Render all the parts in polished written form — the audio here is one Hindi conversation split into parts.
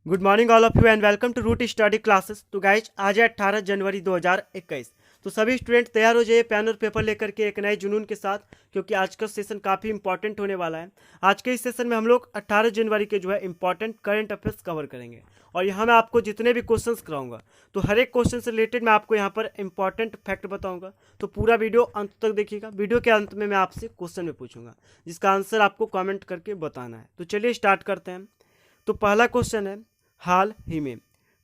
Good morning all of you and welcome to Root Study Classes. तो गाइज आज है 18 जनवरी 2021। तो सभी स्टूडेंट तैयार हो जाइए पेन और पेपर लेकर के एक नए जुनून के साथ, क्योंकि आज का सेशन काफ़ी इंपॉर्टेंट होने वाला है। आज के इस सेशन में हम लोग 18 जनवरी के जो है इंपॉर्टेंट करंट अफेयर्स कवर करेंगे और यहाँ मैं आपको जितने भी क्वेश्चंस कराऊंगा तो हर एक क्वेश्चन से रिलेटेड मैं आपको यहाँ पर इंपॉर्टेंट फैक्ट बताऊंगा। तो पूरा वीडियो अंत तक देखिएगा। वीडियो के अंत में मैं आपसे क्वेश्चन में पूछूंगा जिसका आंसर आपको कॉमेंट करके बताना है। तो चलिए स्टार्ट करते हैं। तो पहला क्वेश्चन है, हाल ही में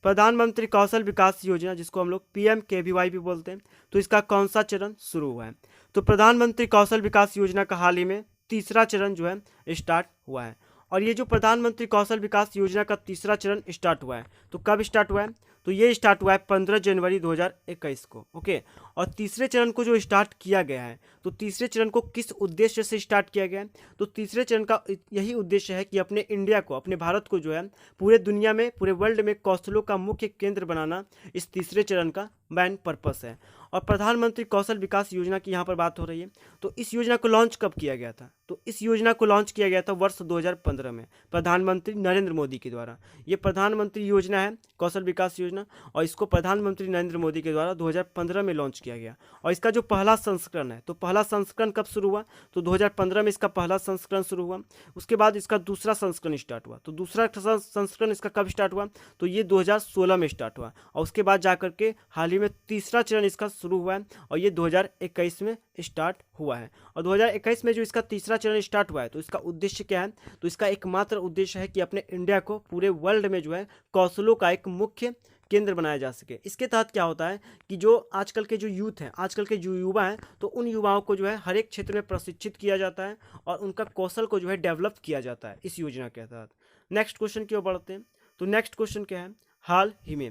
प्रधानमंत्री कौशल विकास योजना, जिसको हम लोग PMKVY भी बोलते हैं, तो इसका कौन सा चरण शुरू हुआ है? तो प्रधानमंत्री कौशल विकास योजना का हाल ही में तीसरा चरण जो है स्टार्ट हुआ है। और ये जो प्रधानमंत्री कौशल विकास योजना का तीसरा चरण स्टार्ट हुआ है, तो कब स्टार्ट हुआ है? तो ये स्टार्ट हुआ है 15 जनवरी 2021 को। ओके। और तीसरे चरण को जो स्टार्ट किया गया है, तो तीसरे चरण को किस उद्देश्य से स्टार्ट किया गया है? तो तीसरे चरण का यही उद्देश्य है कि अपने इंडिया को, अपने भारत को जो है पूरे दुनिया में, पूरे वर्ल्ड में कौशलों का मुख्य केंद्र बनाना इस तीसरे चरण का मेन पर्पस है। और प्रधानमंत्री कौशल विकास योजना की यहाँ पर बात हो रही है, तो इस योजना को लॉन्च कब किया गया था? तो इस योजना को लॉन्च किया गया था वर्ष 2015 में प्रधानमंत्री नरेंद्र मोदी के द्वारा। ये प्रधानमंत्री योजना है कौशल विकास योजना, और इसको प्रधानमंत्री नरेंद्र मोदी के द्वारा 2015 में लॉन्च किया गया। और इसका जो पहला संस्करण है, तो पहला संस्करण कब शुरू हुआ? तो 2015 में इसका पहला संस्करण शुरू हुआ। उसके बाद इसका दूसरा संस्करण स्टार्ट हुआ। तो दूसरा संस्करण इसका कब स्टार्ट हुआ? तो ये 2016 में स्टार्ट हुआ। और उसके बाद जाकर के हाल ही में तीसरा चरण इसका शुरू हुआ है और ये 2021 में स्टार्ट हुआ है। और 2021 में जो इसका तीसरा चरण स्टार्ट हुआ है, तो इसका उद्देश्य क्या है? तो इसका एकमात्र उद्देश्य है कि अपने इंडिया को पूरे वर्ल्ड में जो है कौशलों का एक मुख्य केंद्र बनाया जा सके। इसके तहत क्या होता है कि जो आजकल के जो यूथ हैं, आजकल के जो युवा हैं, तो उन युवाओं को जो है हर एक क्षेत्र में प्रशिक्षित किया जाता है और उनका कौशल को जो है डेवलप किया जाता है इस योजना के तहत। नेक्स्ट क्वेश्चन की ओर बढ़ते हैं। तो नेक्स्ट क्वेश्चन क्या है, हाल ही में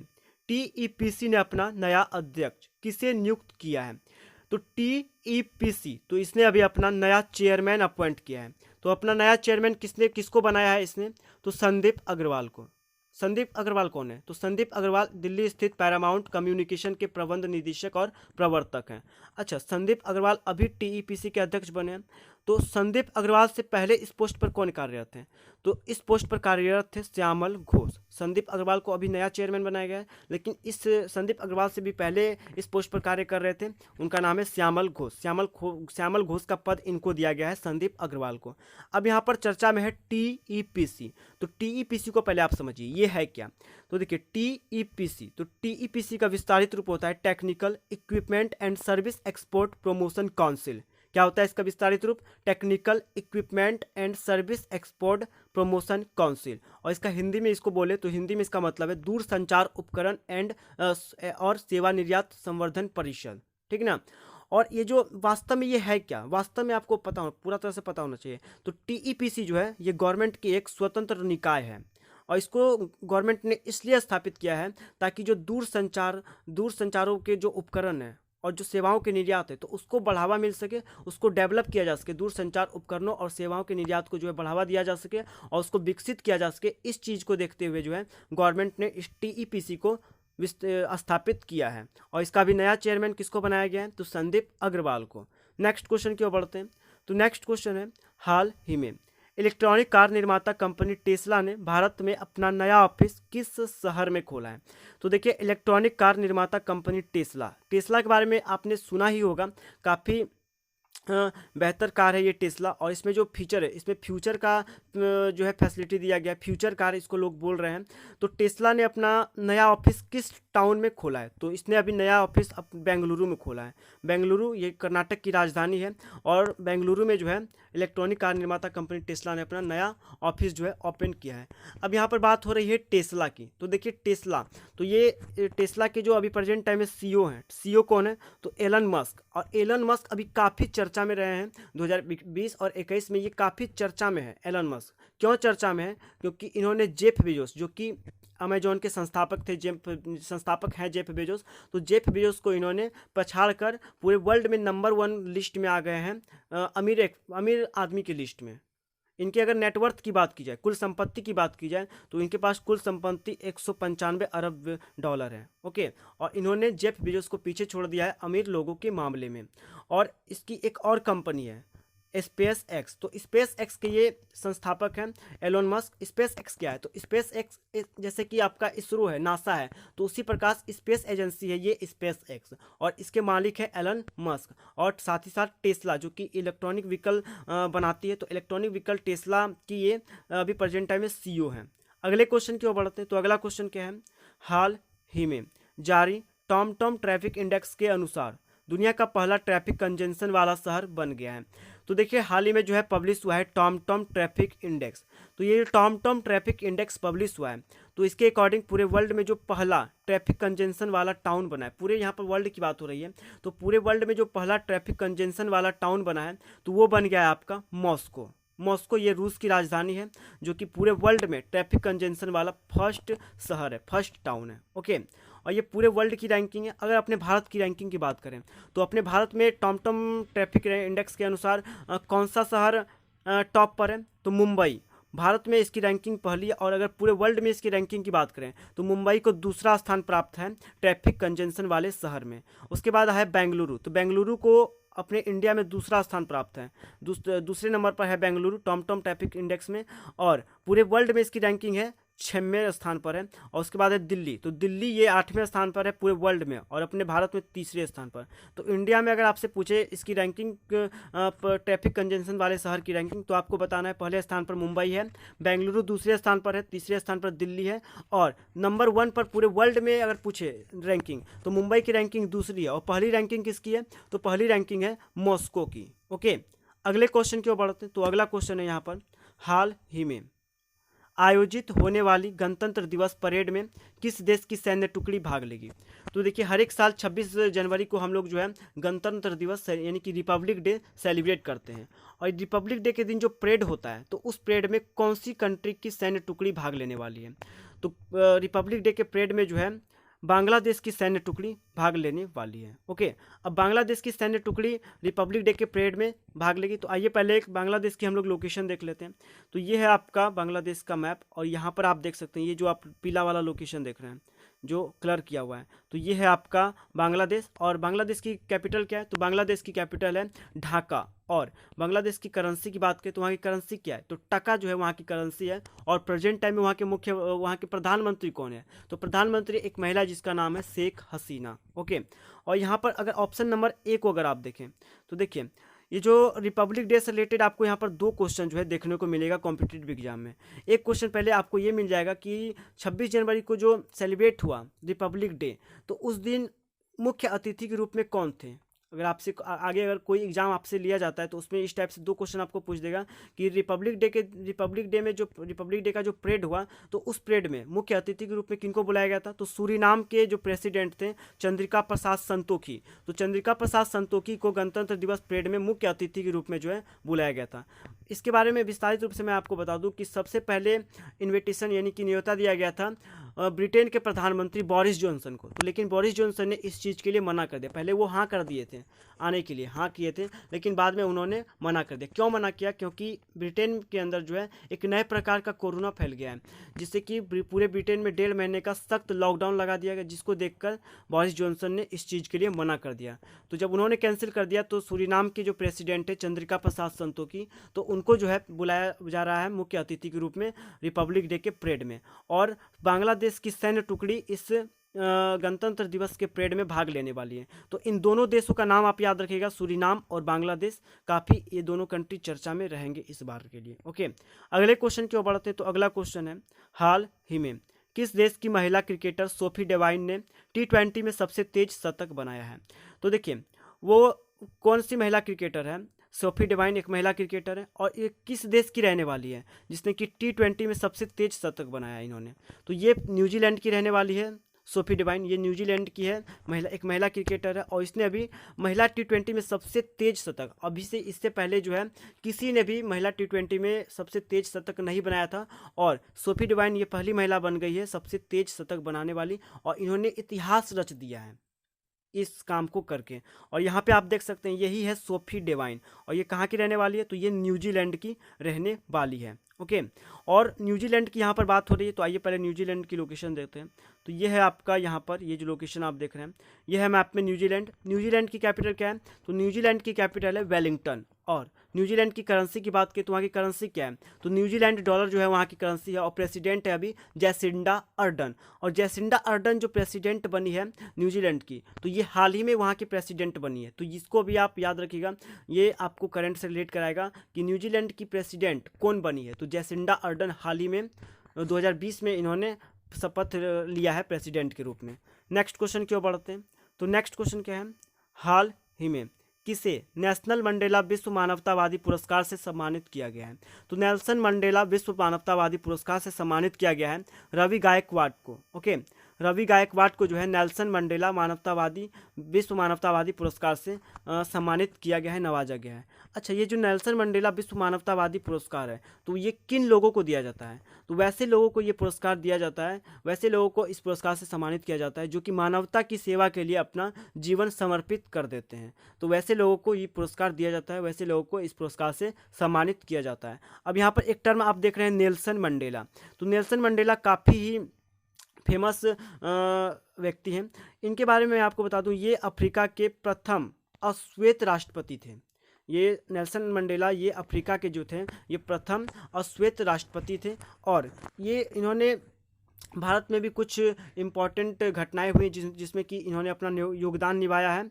TEPC ने अपना नया अध्यक्ष किसे नियुक्त किया है? तो TEPC, तो इसने अभी अपना नया चेयरमैन अपॉइंट किया है। तो अपना नया चेयरमैन किसको बनाया है इसने? तो संदीप अग्रवाल को। संदीप अग्रवाल कौन है? तो संदीप अग्रवाल दिल्ली स्थित पैरामाउंट कम्युनिकेशन के प्रबंध निदेशक और प्रवर्तक हैं। अच्छा, संदीप अग्रवाल अभी TEPC के अध्यक्ष बने हैं। तो संदीप अग्रवाल से पहले इस पोस्ट पर कौन कार्यरत थे? तो इस पोस्ट पर कार्यरत थे श्यामल घोष। संदीप अग्रवाल को अभी नया चेयरमैन बनाया गया है, लेकिन इस संदीप अग्रवाल से भी पहले इस पोस्ट पर कार्य कर रहे थे, उनका नाम है श्यामल घोष। श्यामल घोष का पद इनको दिया गया है, संदीप अग्रवाल को। अब यहाँ पर चर्चा में है TEPC। तो TEPC को पहले आप समझिए ये है क्या। तो देखिए TEPC, तो TEPC का विस्तारित रूप होता है technical equipment and service export promotion council. क्या होता है इसका विस्तारित रूप? Technical equipment and service export promotion council. और इसका हिंदी में इसको बोले तो हिंदी में इसका मतलब है दूर संचार उपकरण एंड और सेवा निर्यात संवर्धन परिषद। ठीक ना। और ये जो वास्तव में ये है क्या, वास्तव में आपको पता हो, पूरा तरह से पता होना चाहिए। तो TEPC जो है ये गवर्नमेंट की एक स्वतंत्र निकाय है और इसको गवर्नमेंट ने इसलिए स्थापित किया है ताकि जो दूर संचारों के जो उपकरण हैं और जो सेवाओं के निर्यात है, तो उसको बढ़ावा मिल सके, उसको डेवलप किया जा सके। दूर संचार उपकरणों और सेवाओं के निर्यात को जो है बढ़ावा दिया जा सके और उसको विकसित किया जा सके। इस चीज़ को देखते हुए जो है गवर्नमेंट ने इस TEPC को स्थापित किया है। और इसका भी नया चेयरमैन किसको बनाया गया है? तो संदीप अग्रवाल को। नेक्स्ट क्वेश्चन की ओर बढ़ते हैं। तो नेक्स्ट क्वेश्चन है, हाल ही में इलेक्ट्रॉनिक कार निर्माता कंपनी टेस्ला ने भारत में अपना नया ऑफिस किस शहर में खोला है? तो देखिए इलेक्ट्रॉनिक कार निर्माता कंपनी टेस्ला के बारे में आपने सुना ही होगा। काफ़ी बेहतर कार है ये टेस्ला। और इसमें जो फीचर है, इसमें फ्यूचर का जो है फैसिलिटी दिया गया है, फ्यूचर कार इसको लोग बोल रहे हैं। तो टेस्ला ने अपना नया ऑफिस किस टाउन में खोला है? तो इसने अभी नया ऑफिस बेंगलुरु में खोला है। बेंगलुरु ये कर्नाटक की राजधानी है और बेंगलुरु में जो है इलेक्ट्रॉनिक कार निर्माता कंपनी टेस्ला ने अपना नया ऑफिस जो है ओपन किया है। अब यहाँ पर बात हो रही है टेस्ला की। तो देखिए टेस्ला, तो ये टेस्ला के जो अभी प्रेजेंट टाइम में CEO हैं, CEO कौन है? तो एलन मस्क। और एलन मस्क अभी काफ़ी चर्चा में रहे हैं 2020 और 21 में, ये काफ़ी चर्चा में है एलन मस्क। क्यों चर्चा में है? क्योंकि इन्होंने जेफ बेजोस, जो कि अमेजोन के संस्थापक हैं जेफ बेजोस, तो जेफ बेजोस को इन्होंने पछाड़ कर पूरे वर्ल्ड में नंबर 1 लिस्ट में आ गए हैं, अमीर आदमी की लिस्ट में। इनकी अगर नेटवर्थ की बात की जाए, कुल संपत्ति की बात की जाए, तो इनके पास कुल संपत्ति 195 अरब डॉलर है। ओके। और इन्होंने जेफ बेजोस को पीछे छोड़ दिया है अमीर लोगों के मामले में। और इसकी एक और कंपनी है स्पेस एक्स। तो स्पेस एक्स के ये संस्थापक हैं एलोन मस्क। स्पेस एक्स क्या है? तो स्पेस एक्स जैसे कि आपका इसरो है, नासा है, तो उसी प्रकार स्पेस एजेंसी है ये स्पेस एक्स, और इसके मालिक है एलन मस्क। और साथ ही साथ टेस्ला जो कि इलेक्ट्रॉनिक व्हीकल बनाती है, तो इलेक्ट्रॉनिक व्हीकल टेस्ला की ये अभी प्रेजेंट टाइम में सीईओ हैं। अगले क्वेश्चन की ओर बढ़ते हैं। तो अगला क्वेश्चन क्या है? हाल ही में जारी टॉमटॉम ट्रैफिक इंडेक्स के अनुसार दुनिया का पहला ट्रैफिक कंजेंशन वाला शहर बन गया है। तो देखिए हाल ही में जो है पब्लिश हुआ है टॉमटॉम ट्रैफिक इंडेक्स। तो ये टॉमटॉम ट्रैफिक इंडेक्स पब्लिश हुआ है, तो इसके अकॉर्डिंग पूरे वर्ल्ड में जो पहला ट्रैफिक कंजेंशन वाला टाउन बना है, पूरे यहाँ पर वर्ल्ड की बात हो रही है, तो पूरे वर्ल्ड में जो पहला ट्रैफिक कंजेंशन वाला टाउन बना है तो वो बन गया है आपका मॉस्को। मॉस्को ये रूस की राजधानी है, जो कि पूरे वर्ल्ड में ट्रैफिक कंजेंशन वाला फर्स्ट शहर है, फर्स्ट टाउन है। ओके, और ये पूरे वर्ल्ड की रैंकिंग है। अगर अपने भारत की रैंकिंग की बात करें तो अपने भारत में टॉमटॉम ट्रैफिक इंडेक्स के अनुसार कौन सा शहर टॉप पर है? तो मुंबई भारत में इसकी रैंकिंग पहली है। और अगर पूरे वर्ल्ड में इसकी रैंकिंग की बात करें तो मुंबई को दूसरा स्थान प्राप्त है ट्रैफिक कंजेंशन वाले शहर में। उसके बाद है बेंगलुरु। तो बेंगलुरु को अपने इंडिया में दूसरा स्थान प्राप्त है, दूसरे नंबर पर है बेंगलुरु टॉमटॉम ट्रैफिक इंडेक्स में। और पूरे वर्ल्ड में इसकी रैंकिंग है 6वें स्थान पर है। और उसके बाद है दिल्ली। तो दिल्ली ये 8वें स्थान पर है पूरे वर्ल्ड में, और अपने भारत में तीसरे स्थान पर। तो इंडिया में अगर आपसे पूछे इसकी रैंकिंग ट्रैफिक कंजेंशन वाले शहर की रैंकिंग, तो आपको बताना है पहले स्थान पर मुंबई है, बेंगलुरु दूसरे स्थान पर है, तीसरे स्थान पर दिल्ली है, और नंबर 1 पर पूरे वर्ल्ड में अगर पूछे रैंकिंग तो मुंबई की रैंकिंग दूसरी है। और पहली रैंकिंग किसकी है? तो पहली रैंकिंग है मॉस्को की। ओके, अगले क्वेश्चन की ओर बढ़ते हैं। तो अगला क्वेश्चन है यहाँ पर, हाल ही में आयोजित होने वाली गणतंत्र दिवस परेड में किस देश की सैन्य टुकड़ी भाग लेगी? तो देखिए हर एक साल 26 जनवरी को हम लोग जो है गणतंत्र दिवस यानी कि रिपब्लिक डे सेलिब्रेट करते हैं। और रिपब्लिक डे के दिन जो परेड होता है तो उस परेड में कौन सी कंट्री की सैन्य टुकड़ी भाग लेने वाली है? तो रिपब्लिक डे के परेड में जो है बांग्लादेश की सैन्य टुकड़ी भाग लेने वाली है। ओके, अब बांग्लादेश की सैन्य टुकड़ी रिपब्लिक डे के परेड में भाग लेगी। तो आइए पहले एक बांग्लादेश की हम लोग लोकेशन देख लेते हैं। तो ये है आपका बांग्लादेश का मैप, और यहाँ पर आप देख सकते हैं ये जो आप पीला वाला लोकेशन देख रहे हैं जो कलर किया हुआ है, तो ये है आपका बांग्लादेश। और बांग्लादेश की कैपिटल क्या है? तो बांग्लादेश की कैपिटल है ढाका। और बांग्लादेश की करेंसी की बात करें तो वहाँ की करेंसी क्या है? तो टका जो है वहाँ की करेंसी है। और प्रेजेंट टाइम में वहाँ के प्रधानमंत्री कौन है? तो प्रधानमंत्री एक महिला जिसका नाम है शेख हसीना। ओके, और यहाँ पर अगर ऑप्शन नंबर ए को अगर आप देखें तो देखिए ये जो रिपब्लिक डे से रिलेटेड आपको यहाँ पर 2 क्वेश्चन जो है देखने को मिलेगा कॉम्पिटिटिव एग्जाम में। एक क्वेश्चन पहले आपको ये मिल जाएगा कि 26 जनवरी को जो सेलिब्रेट हुआ रिपब्लिक डे, तो उस दिन मुख्य अतिथि के रूप में कौन थे? अगर आपसे आगे अगर कोई एग्जाम आपसे लिया जाता है तो उसमें इस टाइप से 2 क्वेश्चन आपको पूछ देगा कि रिपब्लिक डे में जो रिपब्लिक डे का जो परेड हुआ तो उस परेड में मुख्य अतिथि के रूप में किनको बुलाया गया था? तो सूरीनाम के जो प्रेसिडेंट थे चंद्रिका प्रसाद संतोखी, तो चंद्रिका प्रसाद संतोखी को गणतंत्र दिवस परेड में मुख्य अतिथि के रूप में जो है बुलाया गया था। इसके बारे में विस्तारित रूप से मैं आपको बता दूं कि सबसे पहले इन्विटेशन यानी कि न्योता दिया गया था ब्रिटेन के प्रधानमंत्री बोरिस जॉनसन को, तो लेकिन बोरिस जॉनसन ने इस चीज़ के लिए मना कर दिया। पहले वो हाँ कर दिए थे, आने के लिए हाँ किए थे, लेकिन बाद में उन्होंने मना कर दिया। क्यों मना किया? क्योंकि ब्रिटेन के अंदर जो है एक नए प्रकार का कोरोना फैल गया है, जिससे कि पूरे ब्रिटेन में 1.5 महीने का सख्त लॉकडाउन लगा दिया गया, जिसको देखकर बोरिस जॉनसन ने इस चीज़ के लिए मना कर दिया। तो जब उन्होंने कैंसिल कर दिया तो सूरीनाम के जो प्रेसिडेंट है चंद्रिका प्रसाद संतोखी, तो उनको जो है बुलाया जा रहा है मुख्य अतिथि के रूप में रिपब्लिक डे के परेड में। और बांग्लादेश की सैन्य टुकड़ी इस गणतंत्र दिवस के परेड में भाग लेने वाली है। तो इन दोनों देशों का नाम आप याद रखिएगा, सूरीनाम और बांग्लादेश। काफ़ी ये दोनों कंट्री चर्चा में रहेंगे इस बार के लिए। ओके, अगले क्वेश्चन की ओर बढ़ते हैं। तो अगला क्वेश्चन है, हाल ही में किस देश की महिला क्रिकेटर सोफी डेवाइन ने T20 में सबसे तेज शतक बनाया है? तो देखिए वो कौन सी महिला क्रिकेटर है? सोफी डेवाइन एक महिला क्रिकेटर है, और ये किस देश की रहने वाली है जिसने कि T20 में सबसे तेज शतक बनाया इन्होंने? तो ये न्यूजीलैंड की रहने वाली है सोफी डिवाइन। ये न्यूजीलैंड की है, एक महिला क्रिकेटर है, और इसने अभी महिला T20 में सबसे तेज शतक, अभी से इससे पहले जो है किसी ने भी महिला T20 में सबसे तेज शतक नहीं बनाया था, और सोफी डिवाइन ये पहली महिला बन गई है सबसे तेज शतक बनाने वाली, और इन्होंने इतिहास रच दिया है इस काम को करके। और यहाँ पे आप देख सकते हैं यही है सोफी डेवाइन, और ये कहाँ की रहने वाली है? तो ये न्यूजीलैंड की रहने वाली है। ओके। और न्यूजीलैंड की यहाँ पर बात हो रही है, तो आइए पहले न्यूजीलैंड की लोकेशन देखते हैं। तो ये है आपका यहाँ पर, ये जो लोकेशन आप देख रहे हैं ये है मैप में न्यूजीलैंड। न्यूजीलैंड की कैपिटल क्या है? तो न्यूजीलैंड की कैपिटल है वेलिंगटन। और न्यूजीलैंड की करेंसी की बात करें तो वहाँ की करेंसी क्या है? तो न्यूजीलैंड डॉलर जो है वहाँ की करेंसी है। और प्रेसिडेंट है अभी जैसिंडा अर्डन। और जैसिंडा अर्डन जो प्रेसिडेंट बनी है न्यूजीलैंड की, तो ये हाल ही में वहाँ की प्रेसिडेंट बनी है। तो इसको भी आप याद रखिएगा, ये आपको करंट से रिलेट कराएगा कि न्यूजीलैंड की प्रेसिडेंट कौन बनी है। तो जैसिंडा अर्डन हाल ही में 2020 में इन्होंने शपथ लिया है प्रेसिडेंट के रूप में। नेक्स्ट क्वेश्चन क्यों बढ़ते हैं? तो नेक्स्ट क्वेश्चन क्या है? हाल ही में किसे नेशनल मंडेला विश्व मानवतावादी पुरस्कार से सम्मानित किया गया है? तो नेल्सन मंडेला विश्व मानवतावादी पुरस्कार से सम्मानित किया गया है रवि गायकवाड को। ओके, रवि गायकवाड को जो है नेल्सन मंडेला विश्व मानवतावादी पुरस्कार से सम्मानित किया गया है, नवाजा गया है। अच्छा, ये जो नेल्सन मंडेला विश्व मानवतावादी पुरस्कार है, तो ये किन लोगों को दिया जाता है? तो वैसे लोगों को ये पुरस्कार दिया जाता है, वैसे लोगों को इस पुरस्कार से सम्मानित किया जाता है जो कि मानवता की सेवा के लिए अपना जीवन समर्पित कर देते हैं। तो वैसे लोगों को ये पुरस्कार दिया जाता है, वैसे लोगों को इस पुरस्कार से सम्मानित किया जाता है। अब यहाँ पर एक टर्म आप देख रहे हैं नेल्सन मंडेला। तो नेल्सन मंडेला काफ़ी ही फेमस व्यक्ति हैं। इनके बारे में मैं आपको बता दूं, ये अफ्रीका के प्रथम अश्वेत राष्ट्रपति थे। ये नेल्सन मंडेला ये अफ्रीका के जो थे ये प्रथम अश्वेत राष्ट्रपति थे। और ये इन्होंने भारत में भी कुछ इम्पॉर्टेंट घटनाएं हुई जिसमें कि इन्होंने अपना योगदान निभाया है।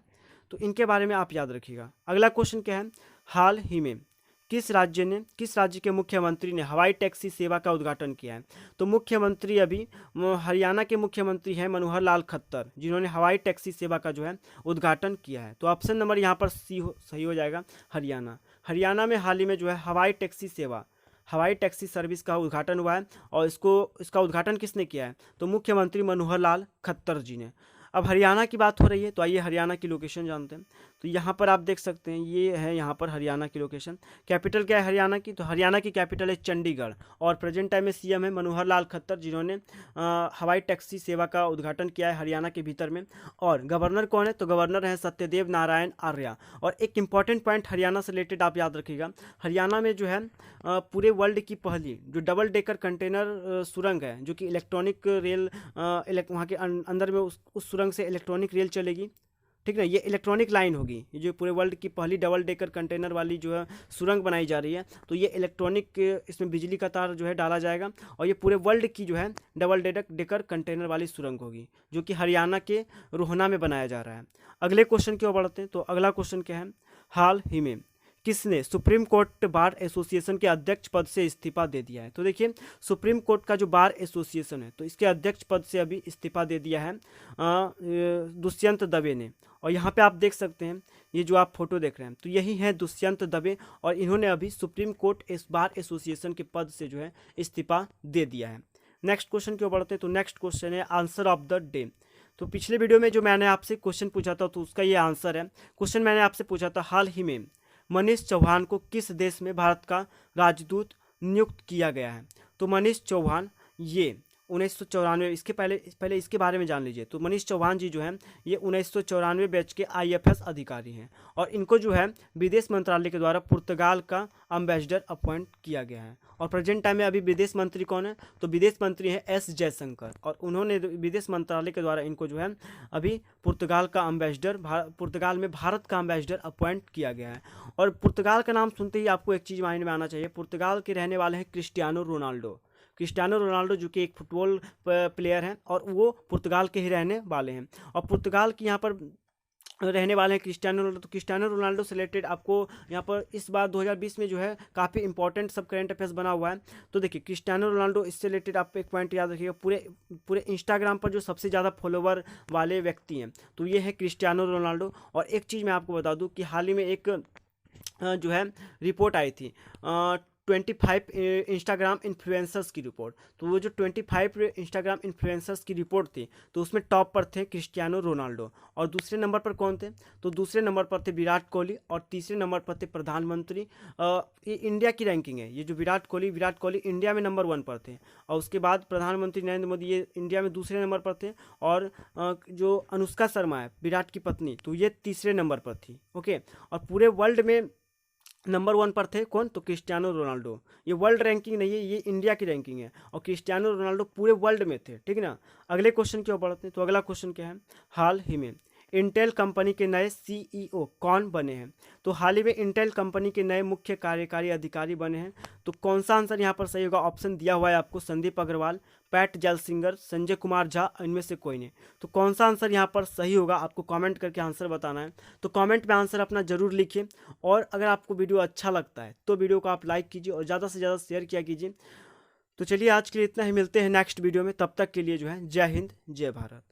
तो इनके बारे में आप याद रखिएगा। अगला क्वेश्चन क्या है? हाल ही में किस राज्य के मुख्यमंत्री ने हवाई टैक्सी सेवा का उद्घाटन किया है? तो मुख्यमंत्री अभी हरियाणा के मुख्यमंत्री हैं मनोहर लाल खट्टर, जिन्होंने हवाई टैक्सी सेवा का जो है उद्घाटन किया है। तो ऑप्शन नंबर यहाँ पर सी सही हो जाएगा, हरियाणा। हरियाणा में हाल ही में जो है हवाई टैक्सी सर्विस का उद्घाटन हुआ है। और इसका उद्घाटन किसने किया है? तो मुख्यमंत्री मनोहर लाल खट्टर जी ने। अब हरियाणा की बात हो रही है, तो आइए हरियाणा की लोकेशन जानते हैं। तो यहाँ पर आप देख सकते हैं, ये है यहाँ पर हरियाणा की लोकेशन। कैपिटल क्या है हरियाणा की? तो हरियाणा की कैपिटल है चंडीगढ़। और प्रेजेंट टाइम में सीएम है मनोहर लाल खट्टर, जिन्होंने हवाई टैक्सी सेवा का उद्घाटन किया है हरियाणा के भीतर में। और गवर्नर कौन है? तो गवर्नर है सत्यदेव नारायण आर्य। और एक इंपॉर्टेंट पॉइंट हरियाणा से रिलेटेड आप याद रखिएगा, हरियाणा में जो है पूरे वर्ल्ड की पहली जो डबल डेकर कंटेनर सुरंग है, जो कि इलेक्ट्रॉनिक रेल वहाँ के अंदर में उस सुरंग से इलेक्ट्रॉनिक रेल चलेगी, ठीक है। ये इलेक्ट्रॉनिक लाइन होगी, ये जो पूरे वर्ल्ड की पहली डबल डेकर कंटेनर वाली जो है सुरंग बनाई जा रही है। तो ये इलेक्ट्रॉनिक, इसमें बिजली का तार जो है डाला जाएगा और ये पूरे वर्ल्ड की जो है डबल डेकर कंटेनर वाली सुरंग होगी, जो कि हरियाणा के रोहना में बनाया जा रहा है। अगले क्वेश्चन की ओर बढ़ते हैं। तो अगला क्वेश्चन क्या है? हाल ही में किसने सुप्रीम कोर्ट बार एसोसिएशन के अध्यक्ष पद से इस्तीफा दे दिया है? तो देखिए, सुप्रीम कोर्ट का जो बार एसोसिएशन है, तो इसके अध्यक्ष पद से अभी इस्तीफा दे दिया है दुष्यंत दवे ने। और यहाँ पे आप देख सकते हैं, ये जो आप फोटो देख रहे हैं, तो यही है दुष्यंत दवे। और इन्होंने अभी सुप्रीम कोर्ट बार एसोसिएशन के पद से जो है इस्तीफा दे दिया है। नेक्स्ट क्वेश्चन की ओर बढ़ते हैं। तो नेक्स्ट क्वेश्चन है आंसर ऑफ द डे। तो पिछले वीडियो में जो मैंने आपसे क्वेश्चन पूछा था, तो उसका ये आंसर है। क्वेश्चन मैंने आपसे पूछा था, हाल ही में मनीष चौहान को किस देश में भारत का राजदूत नियुक्त किया गया है? तो मनीष चौहान ये 1994, इसके पहले इसके बारे में जान लीजिए। तो मनीष चौहान जी जो हैं ये 1994 बैच के IFS अधिकारी हैं। और इनको जो है विदेश मंत्रालय के द्वारा पुर्तगाल का एम्बेसडर अपॉइंट किया गया है। और प्रेजेंट टाइम में अभी विदेश मंत्री कौन है? तो विदेश मंत्री हैं S जयशंकर। और उन्होंने विदेश मंत्रालय के द्वारा इनको जो है अभी पुर्तगाल का एम्बेसडर, पुर्तगाल में भारत का एम्बेसडर अपॉइंट किया गया है। और पुर्तगाल का नाम सुनते ही आपको एक चीज़ माइंड में आना चाहिए, पुर्तगाल के रहने वाले हैं क्रिस्टियानो रोनाल्डो, जो कि एक फुटबॉल प्लेयर हैं और वो पुर्तगाल के ही रहने वाले हैं। और पुर्तगाल की यहाँ पर रहने वाले हैं क्रिस्टियानो रोनाल्डो। तो क्रिस्टियानो रोनाल्डो से रिलेटेड आपको यहाँ पर इस बार 2020 में जो है काफ़ी इंपॉर्टेंट सब करंट अफेयर्स बना हुआ है। तो देखिए, क्रिस्टियानो रोनाल्डो, इससे रिलेटेड आप एक पॉइंट याद रखिएगा, पूरे इंस्टाग्राम पर जो सबसे ज़्यादा फॉलोवर वाले व्यक्ति हैं, तो ये है क्रिस्टियानो रोनाल्डो। और एक चीज़ मैं आपको बता दूँ कि हाल ही में एक जो है रिपोर्ट आई थी 25 इंस्टाग्राम इन्फ्लुएंसर्स की रिपोर्ट। तो वो जो 25 इंस्टाग्राम इन्फ्लुएंसर्स की रिपोर्ट थी, तो उसमें टॉप पर थे क्रिस्टियानो रोनाल्डो। और दूसरे नंबर पर कौन थे? तो दूसरे नंबर पर थे विराट कोहली। और तीसरे नंबर पर थे प्रधानमंत्री। ये इंडिया की रैंकिंग है, ये जो विराट कोहली इंडिया में नंबर 1 पर थे। और उसके बाद प्रधानमंत्री नरेंद्र मोदी ये इंडिया में दूसरे नंबर पर थे। और जो अनुष्का शर्मा है विराट की पत्नी, तो ये तीसरे नंबर पर थी। ओके। और पूरे वर्ल्ड में नंबर 1 पर थे कौन, तो क्रिस्टियानो रोनाल्डो। ये वर्ल्ड रैंकिंग नहीं है, ये इंडिया की रैंकिंग है, और क्रिस्टियानो रोनाल्डो पूरे वर्ल्ड में थे, ठीक है ना। अगले क्वेश्चन की ओर बढ़ते हैं। तो अगला क्वेश्चन क्या है, हाल ही में इंटेल कंपनी के नए सीईओ कौन बने हैं। तो हाल ही में इंटेल कंपनी के नए मुख्य कार्यकारी अधिकारी बने हैं। तो कौन सा आंसर यहाँ पर सही होगा, ऑप्शन दिया हुआ है आपको, संदीप अग्रवाल, पैट जैलसिंगर, संजय कुमार झा, इनमें से कोई नहीं। तो कौन सा आंसर यहाँ पर सही होगा, आपको कमेंट करके आंसर बताना है। तो कमेंट में आंसर अपना जरूर लिखिए, और अगर आपको वीडियो अच्छा लगता है तो वीडियो को आप लाइक कीजिए और ज़्यादा से ज़्यादा शेयर किया कीजिए। तो चलिए आज के लिए इतना ही, मिलते हैं नेक्स्ट वीडियो में, तब तक के लिए जो है जय हिंद जय भारत।